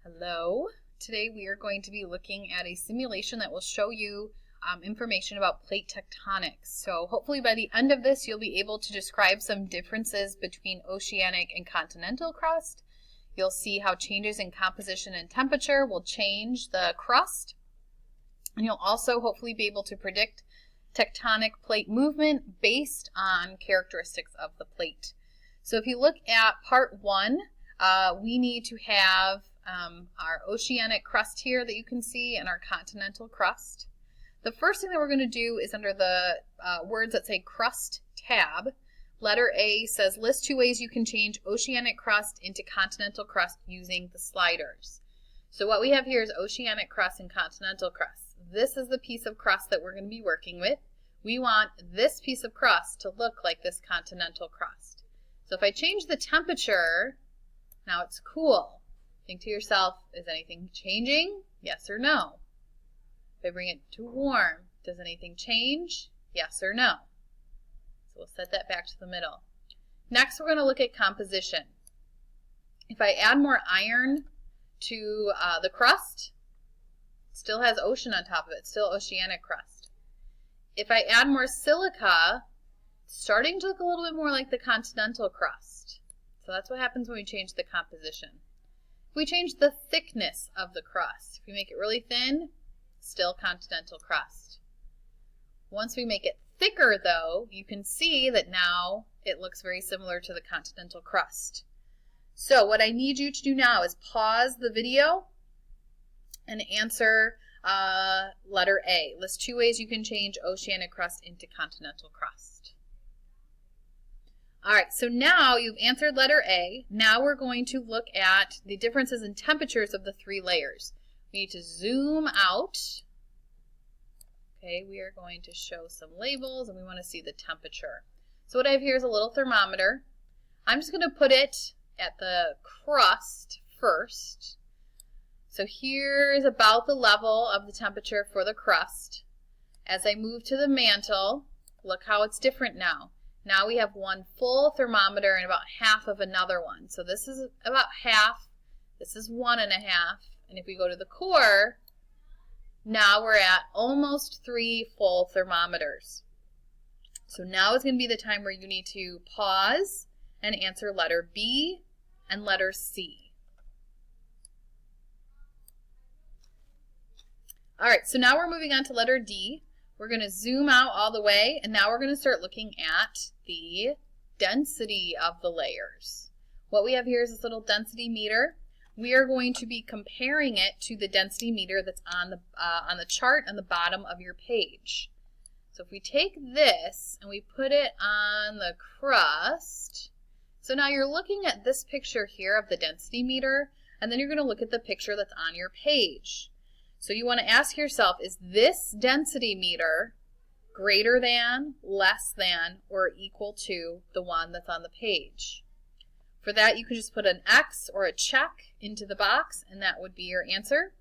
Hello. Today we are going to be looking at a simulation that will show you information about plate tectonics. So hopefully by the end of this you'll be able to describe some differences between oceanic and continental crust. You'll see how changes in composition and temperature will change the crust. And you'll also hopefully be able to predict tectonic plate movement based on characteristics of the plate. So if you look at part 1, we need to have our oceanic crust here that you can see and our continental crust. The first thing that we're going to do is under the words that say crust tab, letter A says list 2 ways you can change oceanic crust into continental crust using the sliders. So what we have here is oceanic crust and continental crust. This is the piece of crust that we're going to be working with. We want this piece of crust to look like this continental crust. So if I change the temperature, now it's cool. Think to yourself, is anything changing? Yes or no? If I bring it to warm, does anything change? Yes or no? So we'll set that back to the middle. Next, we're going to look at composition. If I add more iron to the crust, it still has ocean on top of it, still oceanic crust. If I add more silica, it's starting to look a little bit more like the continental crust. So that's what happens when we change the composition. If we change the thickness of the crust, if we make it really thin, still continental crust. Once we make it thicker, though, you can see that now it looks very similar to the continental crust. So what I need you to do now is pause the video and answer letter A. List 2 ways you can change oceanic crust into continental crust. All right, so now you've answered letter A. Now we're going to look at the differences in temperatures of the 3 layers. We need to zoom out. Okay, we are going to show some labels and we want to see the temperature. So what I have here is a little thermometer. I'm just going to put it at the crust first. So here is about the level of the temperature for the crust. As I move to the mantle, look how it's different now. Now we have one full thermometer and about half of another one. So this is about half, this is 1.5, and if we go to the core, now we're at almost 3 full thermometers. So now is going to be the time where you need to pause and answer letter B and letter C. All right, so now we're moving on to letter D. We're going to zoom out all the way, and now we're going to start looking at the density of the layers. What we have here is this little density meter. We are going to be comparing it to the density meter that's on the chart on the bottom of your page. So if we take this and we put it on the crust, so now you're looking at this picture here of the density meter, and then you're going to look at the picture that's on your page. So you want to ask yourself, is this density meter greater than, less than, or equal to the one that's on the page? For that, you can just put an X or a check into the box, and that would be your answer.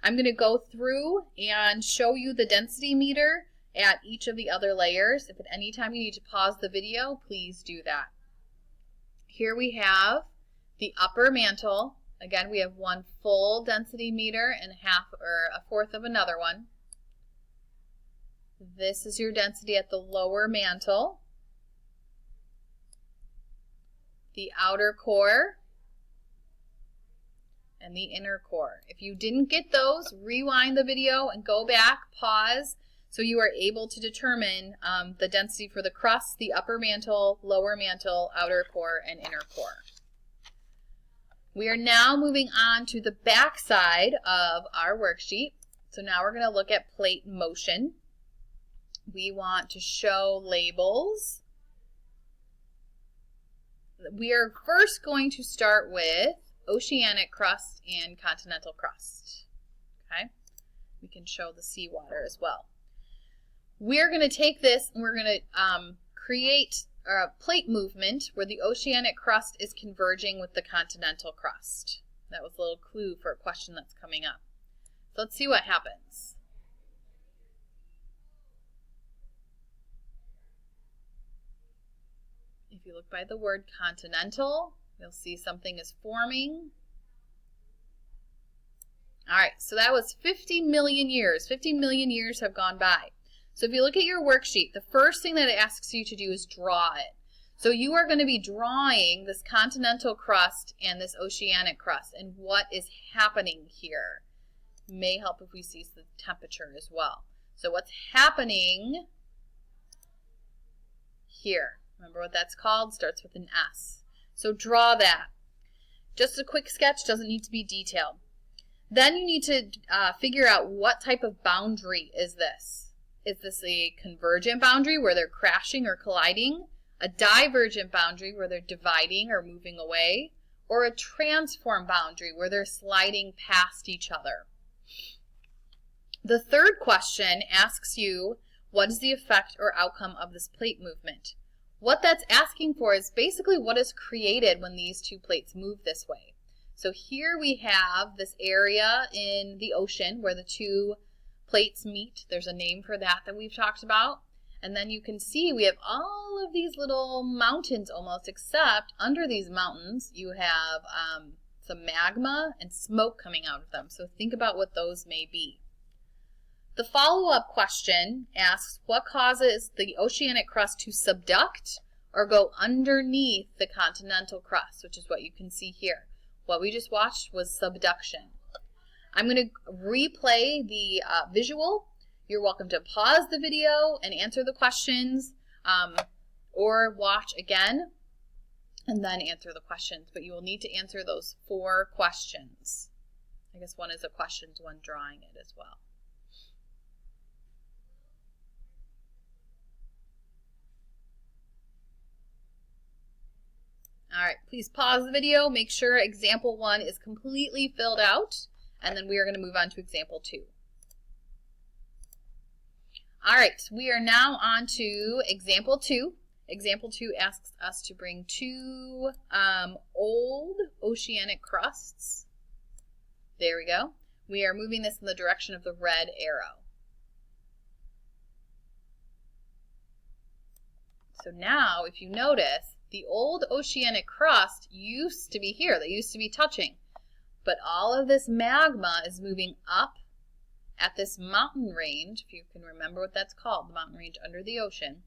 I'm going to go through and show you the density meter at each of the other layers. If at any time you need to pause the video, please do that. Here we have the upper mantle. Again, we have one full density meter and half or a fourth of another one. This is your density at the lower mantle, the outer core, and the inner core. If you didn't get those, rewind the video and go back, pause, so you are able to determine the density for the crust, the upper mantle, lower mantle, outer core, and inner core. We are now moving on to the back side of our worksheet. So now we're going to look at plate motion. We want to show labels. We are first going to start with oceanic crust and continental crust. Okay? We can show the seawater as well. We're going to take this and we're going to create a plate movement where the oceanic crust is converging with the continental crust. That was a little clue for a question that's coming up. So let's see what happens. If you look by the word continental, you'll see something is forming. All right, so that was 50 million years. 50 million years have gone by. So if you look at your worksheet, the first thing that it asks you to do is draw it. So you are going to be drawing this continental crust and this oceanic crust and what is happening here. May help if we see the temperature as well. So what's happening here? Remember what that's called? Starts with an S. So draw that. Just a quick sketch, doesn't need to be detailed. Then you need to figure out what type of boundary is this. Is this a convergent boundary where they're crashing or colliding? A divergent boundary where they're dividing or moving away? Or a transform boundary where they're sliding past each other? The third question asks you, what is the effect or outcome of this plate movement? What that's asking for is basically what is created when these two plates move this way. So here we have this area in the ocean where the two plates meet. There's a name for that we've talked about. And then you can see we have all of these little mountains almost, except under these mountains you have some magma and smoke coming out of them. So think about what those may be. The follow-up question asks, what causes the oceanic crust to subduct or go underneath the continental crust, which is what you can see here. What we just watched was subduction. I'm going to replay the visual. You're welcome to pause the video and answer the questions, or watch again and then answer the questions. But you will need to answer those 4 questions. I guess one is a question, one drawing it as well. All right, please pause the video. Make sure example 1 is completely filled out, and then we are going to move on to example 2. All right, we are now on to example 2. Example 2 asks us to bring 2 old oceanic crusts. There we go. We are moving this in the direction of the red arrow. So now, if you notice, the old oceanic crust used to be here. They used to be touching. But all of this magma is moving up at this mountain range, if you can remember what that's called, the mountain range under the ocean.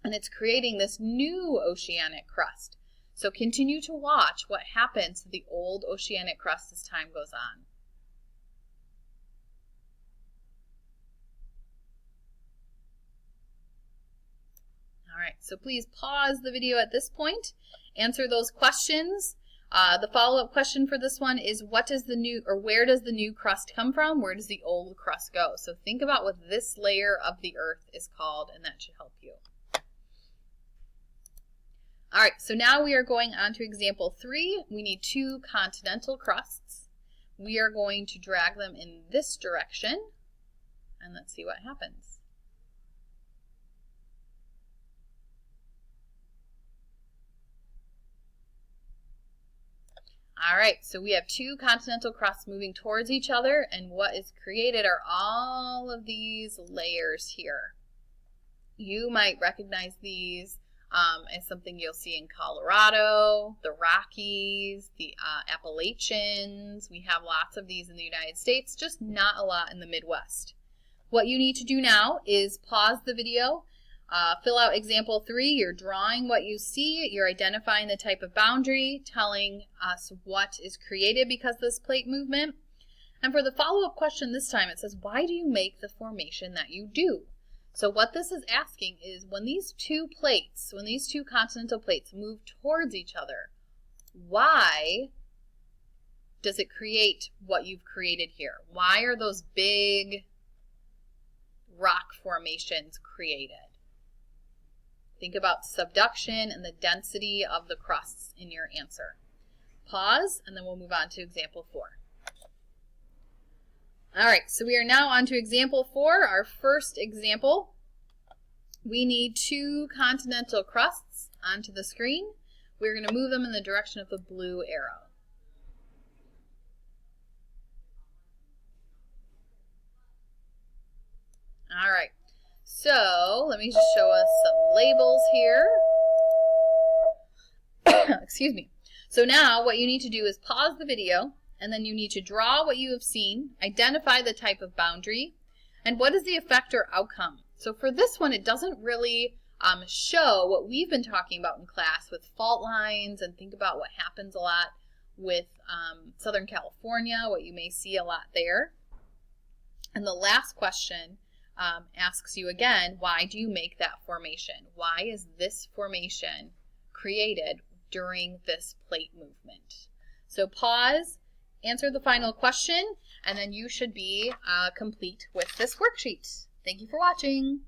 And it's creating this new oceanic crust. So continue to watch what happens to the old oceanic crust as time goes on. All right, so please pause the video at this point. Answer those questions. The follow-up question for this one is, what does the new, or where does the new crust come from? Where does the old crust go? So think about what this layer of the earth is called, and that should help you. All right, so now we are going on to example 3. We need 2 continental crusts. We are going to drag them in this direction, and let's see what happens. All right, so we have 2 continental crusts moving towards each other, and what is created are all of these layers here. You might recognize these as something you'll see in Colorado, the Rockies, the Appalachians. We have lots of these in the United States, just not a lot in the Midwest. What you need to do now is pause the video. Fill out example 3. You're drawing what you see. You're identifying the type of boundary, telling us what is created because of this plate movement. And for the follow-up question this time, it says, why do you make the formation that you do? So what this is asking is, when these 2 plates, when these 2 continental plates move towards each other, why does it create what you've created here? Why are those big rock formations created? Think about subduction and the density of the crusts in your answer. Pause, and then we'll move on to example 4. All right, so we are now on to example 4, our first example. We need 2 continental crusts onto the screen. We're going to move them in the direction of the blue arrow. All right. So let me just show us some labels here. Excuse me. So now what you need to do is pause the video and then you need to draw what you have seen, identify the type of boundary, and what is the effect or outcome. So for this one, it doesn't really show what we've been talking about in class with fault lines, and think about what happens a lot with Southern California, what you may see a lot there. And the last question asks you again, why do you make that formation? Why is this formation created during this plate movement? So pause, answer the final question, and then you should be complete with this worksheet. Thank you for watching.